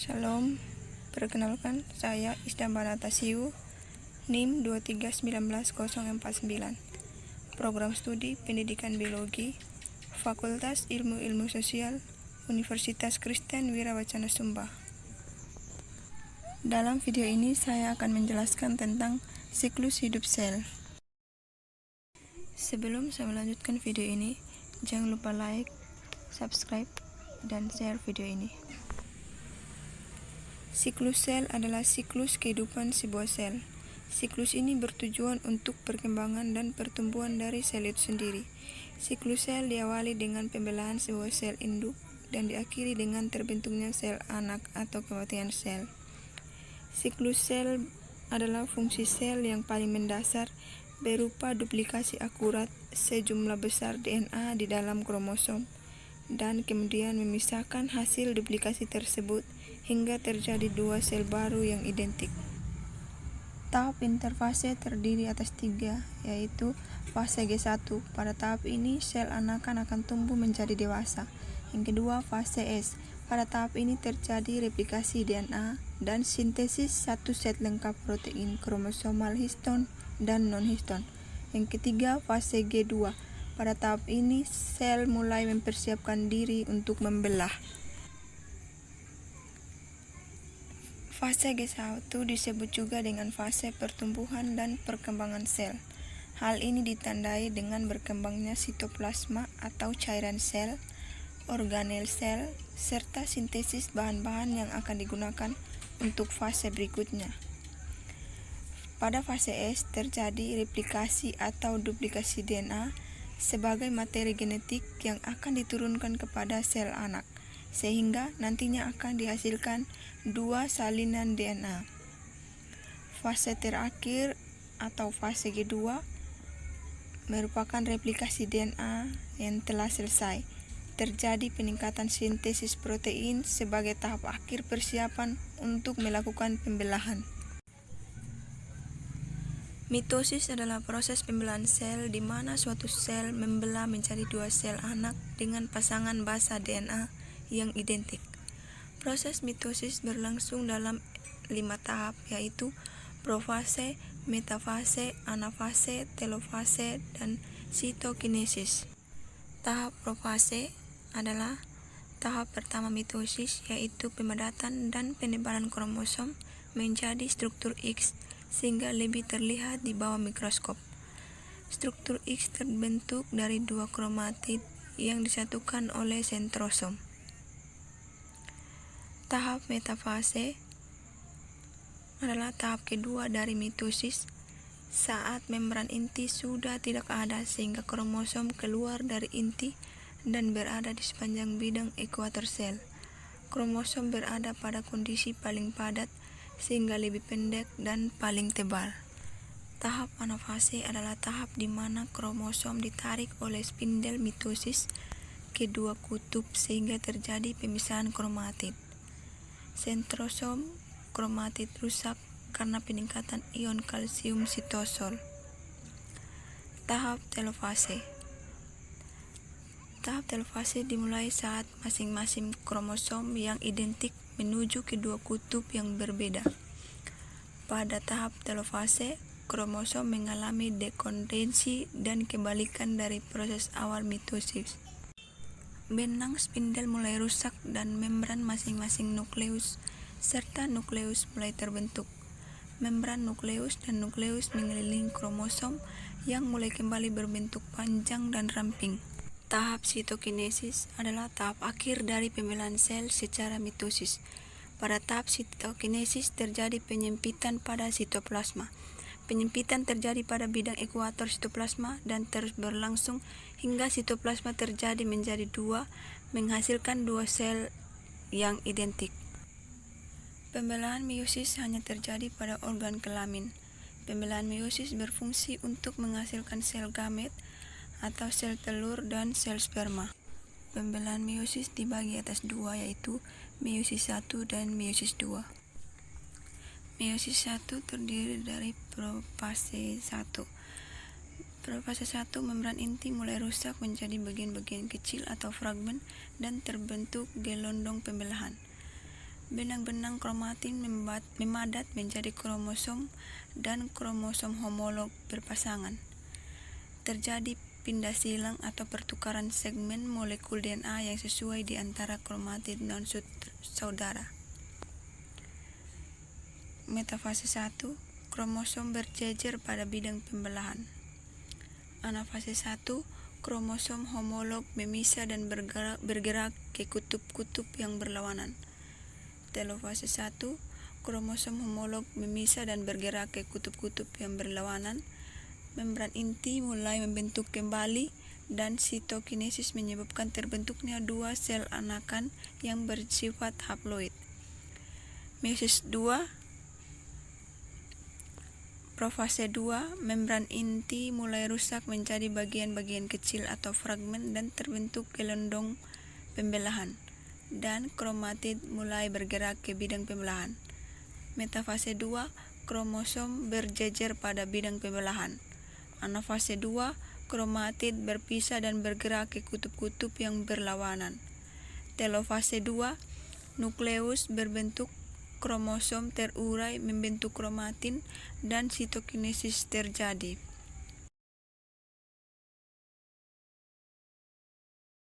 Shalom, perkenalkan saya Isdambara Tasiu, NIM 2319049, Program Studi Pendidikan Biologi, Fakultas Ilmu-Ilmu Sosial, Universitas Kristen Wirabacana Sumba. Dalam video ini saya akan menjelaskan tentang siklus hidup sel. Sebelum saya melanjutkan video ini, jangan lupa like, subscribe, dan share video ini. Siklus sel adalah siklus kehidupan sebuah sel. Siklus ini bertujuan untuk perkembangan dan pertumbuhan dari sel itu sendiri. Siklus sel diawali dengan pembelahan sebuah sel induk dan diakhiri dengan terbentuknya sel anak atau kematian sel. Siklus sel adalah fungsi sel yang paling mendasar, berupa duplikasi akurat sejumlah besar DNA di dalam kromosom, dan kemudian memisahkan hasil duplikasi tersebut hingga terjadi dua sel baru yang identik. Tahap interfase terdiri atas 3, yaitu fase G1. Pada tahap ini sel anakan akan tumbuh menjadi dewasa. Yang kedua, fase S. Pada tahap ini terjadi replikasi DNA dan sintesis satu set lengkap protein kromosomal histon dan non-histon. Yang ketiga, fase G2. Pada tahap ini sel mulai mempersiapkan diri untuk membelah. Fase G1 disebut juga dengan fase pertumbuhan dan perkembangan sel. Hal ini ditandai dengan berkembangnya sitoplasma atau cairan sel, organel sel, serta sintesis bahan-bahan yang akan digunakan untuk fase berikutnya. Pada fase S terjadi replikasi atau duplikasi DNA sebagai materi genetik yang akan diturunkan kepada sel anak, sehingga nantinya akan dihasilkan dua salinan DNA. Fase terakhir atau fase G2 merupakan replikasi DNA yang telah selesai. Terjadi peningkatan sintesis protein sebagai tahap akhir persiapan untuk melakukan pembelahan. Mitosis adalah proses pembelahan sel di mana suatu sel membelah menjadi dua sel anak dengan pasangan basa DNA yang identik. Proses mitosis berlangsung dalam 5 tahap, yaitu profase, metafase, anafase, telofase, dan sitokinesis. Tahap profase adalah tahap pertama mitosis, yaitu pemadatan dan penebalan kromosom menjadi struktur X sehingga lebih terlihat di bawah mikroskop. Struktur X terbentuk dari dua kromatid yang disatukan oleh sentrosom. Tahap metafase adalah tahap kedua dari mitosis, saat membran inti sudah tidak ada sehingga kromosom keluar dari inti dan berada di sepanjang bidang ekuator sel. Kromosom berada pada kondisi paling padat sehingga lebih pendek dan paling tebal. Tahap anafase adalah tahap di mana kromosom ditarik oleh spindel mitosis ke dua kutub sehingga terjadi pemisahan kromatid. Sentrosom kromatid rusak karena peningkatan ion kalsium sitosol. Tahap telofase. Tahap telofase dimulai saat masing-masing kromosom yang identik menuju ke dua kutub yang berbeda. Pada tahap telofase, kromosom mengalami dekondensi dan kebalikan dari proses awal mitosis. Benang spindel mulai rusak dan membran masing-masing nukleus serta nukleus mulai terbentuk. Membran nukleus dan nukleus mengelilingi kromosom yang mulai kembali berbentuk panjang dan ramping. Tahap sitokinesis adalah tahap akhir dari pembelahan sel secara mitosis. Pada tahap sitokinesis terjadi penyempitan pada sitoplasma. Penyempitan terjadi pada bidang ekuator sitoplasma dan terus berlangsung hingga sitoplasma terjadi menjadi dua, menghasilkan dua sel yang identik. Pembelahan meiosis hanya terjadi pada organ kelamin. Pembelahan meiosis berfungsi untuk menghasilkan sel gamet atau sel telur dan sel sperma. Pembelahan meiosis dibagi atas dua, yaitu meiosis 1 dan meiosis 2. Meiosis 1 terdiri dari profase 1. Profase 1, membran inti mulai rusak menjadi bagian-bagian kecil atau fragmen dan terbentuk gelondong pembelahan. benang-benang kromatin memadat menjadi kromosom dan kromosom homolog berpasangan. Terjadi pindah silang atau pertukaran segmen molekul DNA yang sesuai di antara kromatid non-saudara. Metafase 1, kromosom berjejer pada bidang pembelahan. Anafase 1, kromosom homolog memisah dan bergerak ke kutub-kutub yang berlawanan. Telofase 1, kromosom homolog memisah dan bergerak ke kutub-kutub yang berlawanan. Membran inti mulai membentuk kembali dan sitokinesis menyebabkan terbentuknya dua sel anakan yang bersifat haploid. Meiosis 2, profase 2, membran inti mulai rusak menjadi bagian-bagian kecil atau fragmen dan terbentuk gelondong pembelahan, dan kromatid mulai bergerak ke bidang pembelahan. Metafase 2, kromosom berjejer pada bidang pembelahan. Anafase 2, kromatid berpisah dan bergerak ke kutub-kutub yang berlawanan. Telofase 2, nukleus berbentuk, kromosom terurai membentuk kromatin dan sitokinesis terjadi.